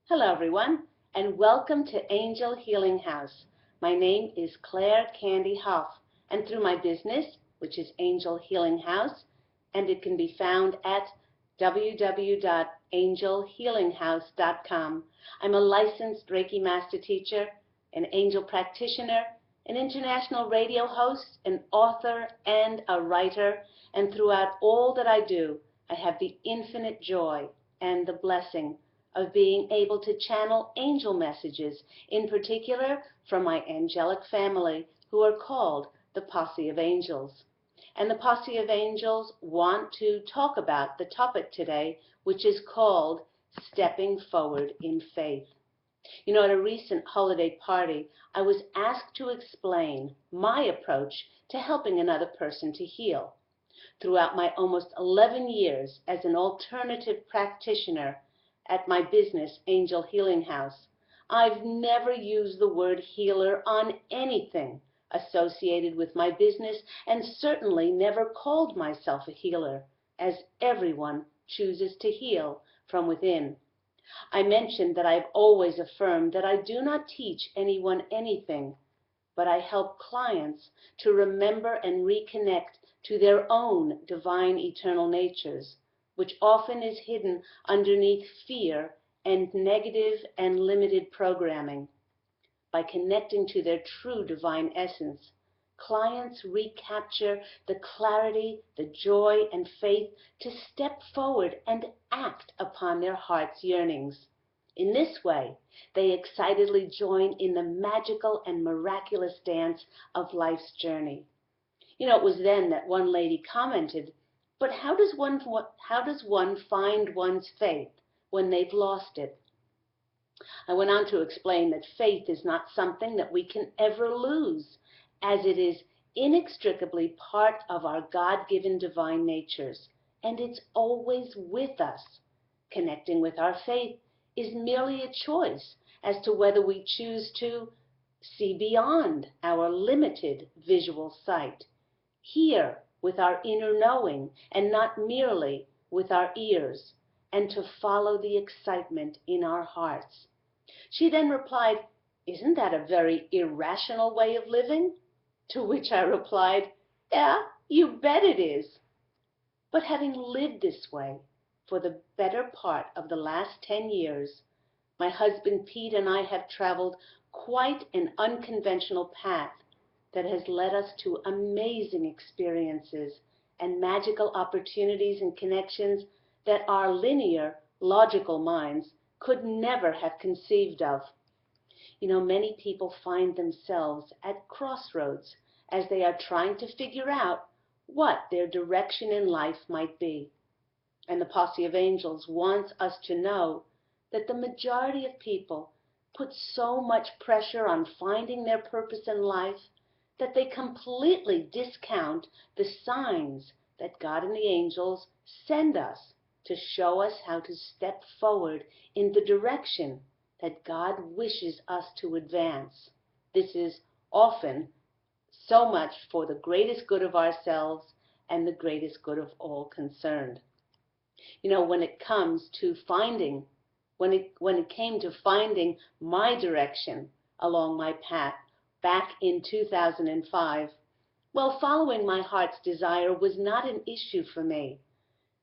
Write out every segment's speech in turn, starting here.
Hello, everyone, and welcome to Angel Healing House. My name is Claire Candy Hough, and through my business, which is Angel Healing House, and it can be found at www.angelhealinghouse.com. I'm a licensed Reiki Master Teacher, an angel practitioner, an international radio host, an author, and a writer, and throughout all that I do, I have the infinite joy and the blessing of being able to channel angel messages, in particular from my angelic family, who are called the Posse of Angels. And the Posse of Angels want to talk about the topic today, which is called Stepping Forward in Faith. At a recent holiday party, I was asked to explain my approach to helping another person to heal. Throughout my almost 11 years as an alternative practitioner at my business, Angel Healing House, I've never used the word healer on anything associated with my business, and certainly never called myself a healer, as everyone chooses to heal from within. I mentioned that I've always affirmed that I do not teach anyone anything, but I help clients to remember and reconnect to their own divine eternal natures, which often is hidden underneath fear and negative and limited programming. By connecting to their true divine essence, clients recapture the clarity, the joy, and faith to step forward and act upon their heart's yearnings. In this way, they excitedly join in the magical and miraculous dance of life's journey. It was then that one lady commented, "But how does one find one's faith when they've lost it?" I went on to explain that faith is not something that we can ever lose, as it is inextricably part of our God-given divine natures, and it's always with us. Connecting with our faith is merely a choice as to whether we choose to see beyond our limited visual sight, hear with our inner knowing and not merely with our ears, and to follow the excitement in our hearts. She then replied, "Isn't that a very irrational way of living?" To which I replied, "Yeah, you bet it is." But having lived this way for the better part of the last 10 years, my husband Pete and I have traveled quite an unconventional path that has led us to amazing experiences and magical opportunities and connections that our linear, logical minds could never have conceived of. Many people find themselves at crossroads as they are trying to figure out what their direction in life might be. And the Posse of Angels wants us to know that the majority of people put so much pressure on finding their purpose in life that they completely discount the signs that God and the angels send us to show us how to step forward in the direction that God wishes us to advance. This is often so much for the greatest good of ourselves and the greatest good of all concerned. When it comes to finding, when it came to finding my direction along my path back in 2005, well, following my heart's desire was not an issue for me.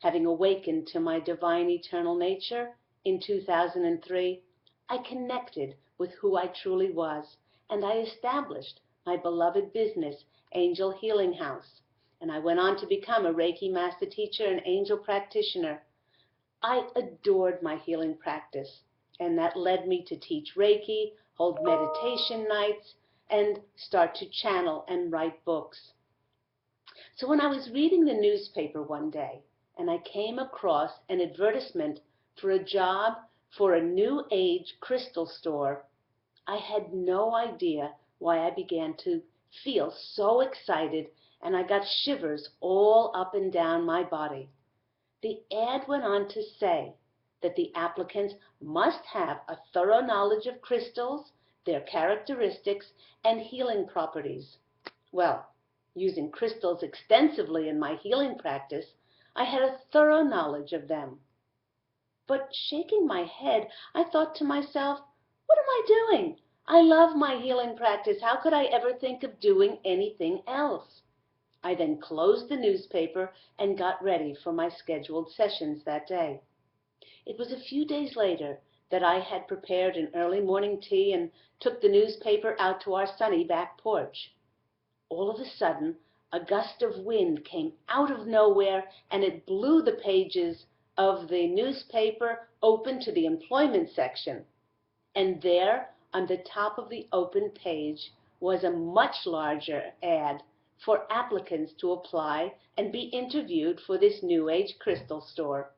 Having awakened to my divine eternal nature in 2003, I connected with who I truly was, and I established my beloved business, Angel Healing House, and I went on to become a Reiki Master Teacher and angel practitioner. I adored my healing practice, and that led me to teach Reiki, hold meditation nights, and start to channel and write books. So when I was reading the newspaper one day, and I came across an advertisement for a job for a New Age crystal store, I had no idea why I began to feel so excited, and I got shivers all up and down my body. The ad went on to say that the applicants must have a thorough knowledge of crystals, their characteristics, and healing properties. Well, using crystals extensively in my healing practice, I had a thorough knowledge of them. But shaking my head, I thought to myself, what am I doing? I love my healing practice. How could I ever think of doing anything else? I then closed the newspaper and got ready for my scheduled sessions that day. It was a few days later that I had prepared an early morning tea and took the newspaper out to our sunny back porch. All of a sudden, a gust of wind came out of nowhere, and it blew the pages of the newspaper open to the employment section. And there, on the top of the open page, was a much larger ad for applicants to apply and be interviewed for this New Age crystal store.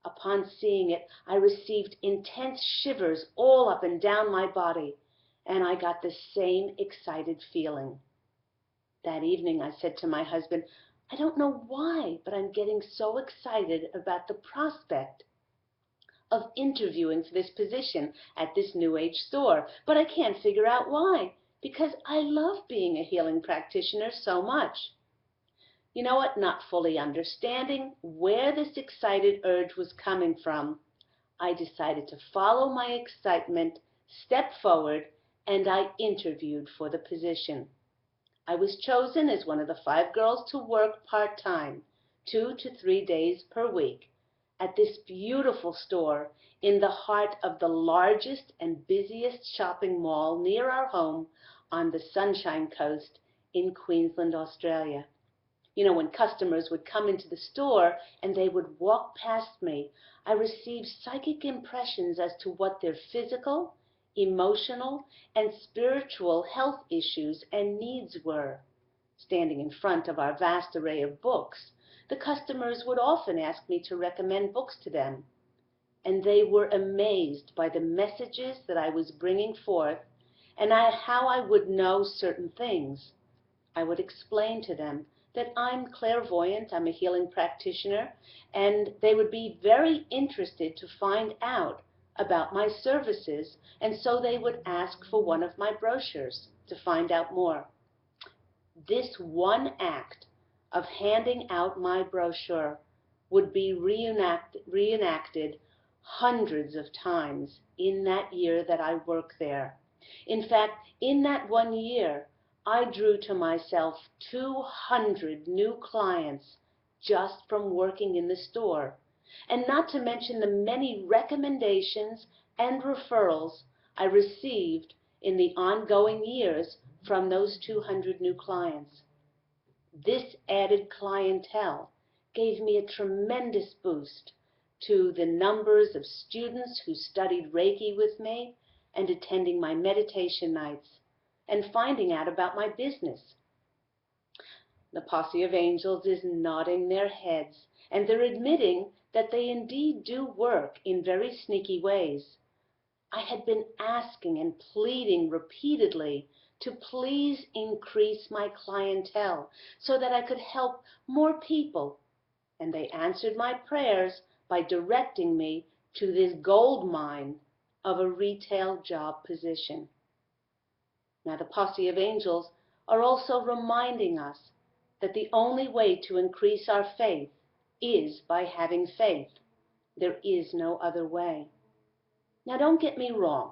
Upon seeing it, I received intense shivers all up and down my body, and I got the same excited feeling. That evening I said to my husband, I don't know why, but I'm getting so excited about the prospect of interviewing for this position at this New Age store, but I can't figure out why, because I love being a healing practitioner so much. You know what? Not fully understanding where this excited urge was coming from, I decided to follow my excitement, step forward, and I interviewed for the position. I was chosen as one of the 5 girls to work part-time, 2 to 3 days per week, at this beautiful store in the heart of the largest and busiest shopping mall near our home on the Sunshine Coast in Queensland, Australia. You know, when customers would come into the store and they would walk past me, I received psychic impressions as to what their physical, emotional, and spiritual health issues and needs were. Standing in front of our vast array of books, the customers would often ask me to recommend books to them, and they were amazed by the messages that I was bringing forth and how I would know certain things. I would explain to them that I'm clairvoyant, I'm a healing practitioner, and they would be very interested to find out about my services, and so they would ask for one of my brochures to find out more. This one act of handing out my brochure would be reenacted hundreds of times in that year that I worked there. In fact, in that one year, I drew to myself 200 new clients just from working in the store, and not to mention the many recommendations and referrals I received in the ongoing years from those 200 new clients. This added clientele gave me a tremendous boost to the numbers of students who studied Reiki with me and attending my meditation nights and finding out about my business. The Posse of Angels is nodding their heads, and they're admitting that they indeed do work in very sneaky ways. I had been asking and pleading repeatedly to please increase my clientele so that I could help more people, and they answered my prayers by directing me to this gold mine of a retail job position. Now, the Posse of Angels are also reminding us that the only way to increase our faith is by having faith. There is no other way. Now, don't get me wrong.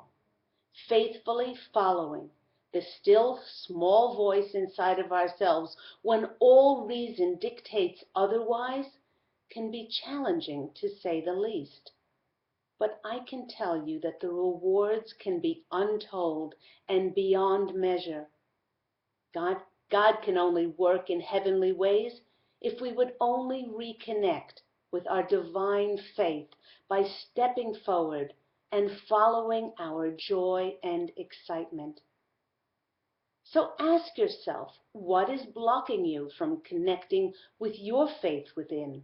Faithfully following the still small voice inside of ourselves when all reason dictates otherwise can be challenging, to say the least. But I can tell you that the rewards can be untold and beyond measure. God can only work in heavenly ways if we would only reconnect with our divine faith by stepping forward and following our joy and excitement. So ask yourself, what is blocking you from connecting with your faith within?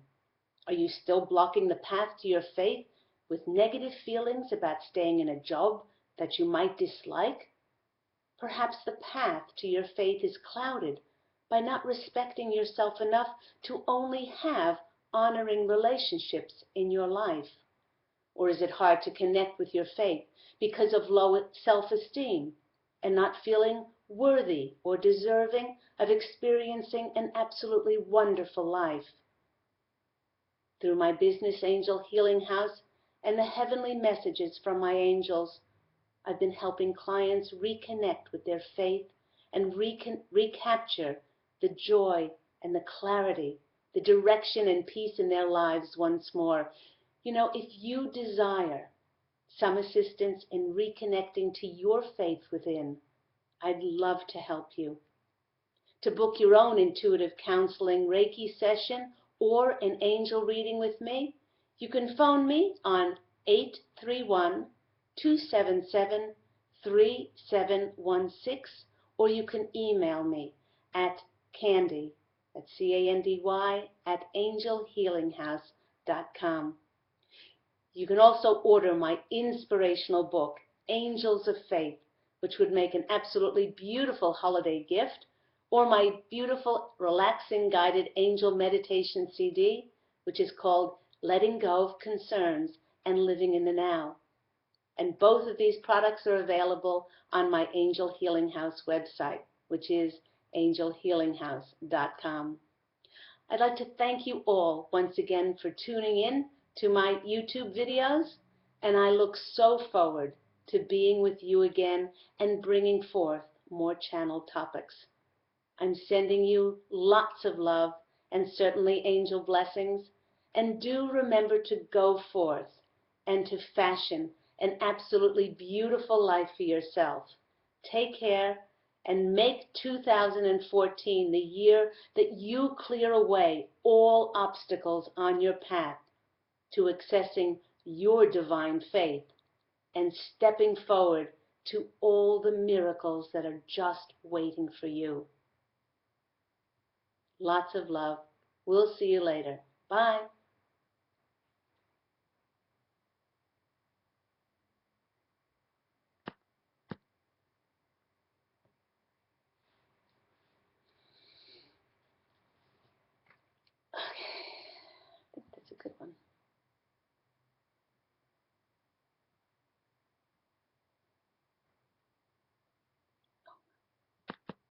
Are you still blocking the path to your faith with negative feelings about staying in a job that you might dislike? Perhaps the path to your faith is clouded by not respecting yourself enough to only have honoring relationships in your life. Or is it hard to connect with your faith because of low self-esteem and not feeling worthy or deserving of experiencing an absolutely wonderful life? Through my Business Angel Healing House, and the heavenly messages from my angels. I've been helping clients reconnect with their faith and recapture the joy and the clarity, the direction and peace in their lives once more. You know, if you desire some assistance in reconnecting to your faith within, I'd love to help you. To book your own intuitive counseling Reiki session or an angel reading with me, you can phone me on 831-277-3716, or you can email me at Candy, that's C-A-N-D-Y, at angelhealinghouse.com. You can also order my inspirational book, Angels of Faith, which would make an absolutely beautiful holiday gift, or my beautiful, relaxing, guided angel meditation CD, which is called Letting Go of Concerns and Living in the Now. And both of these products are available on my Angel Healing House website, which is angelhealinghouse.com. I'd like to thank you all once again for tuning in to my YouTube videos, and I look so forward to being with you again and bringing forth more channel topics. I'm sending you lots of love and certainly angel blessings, and do remember to go forth and to fashion an absolutely beautiful life for yourself. Take care and make 2014 the year that you clear away all obstacles on your path to accessing your divine faith and stepping forward to all the miracles that are just waiting for you. Lots of love. We'll see you later. Bye.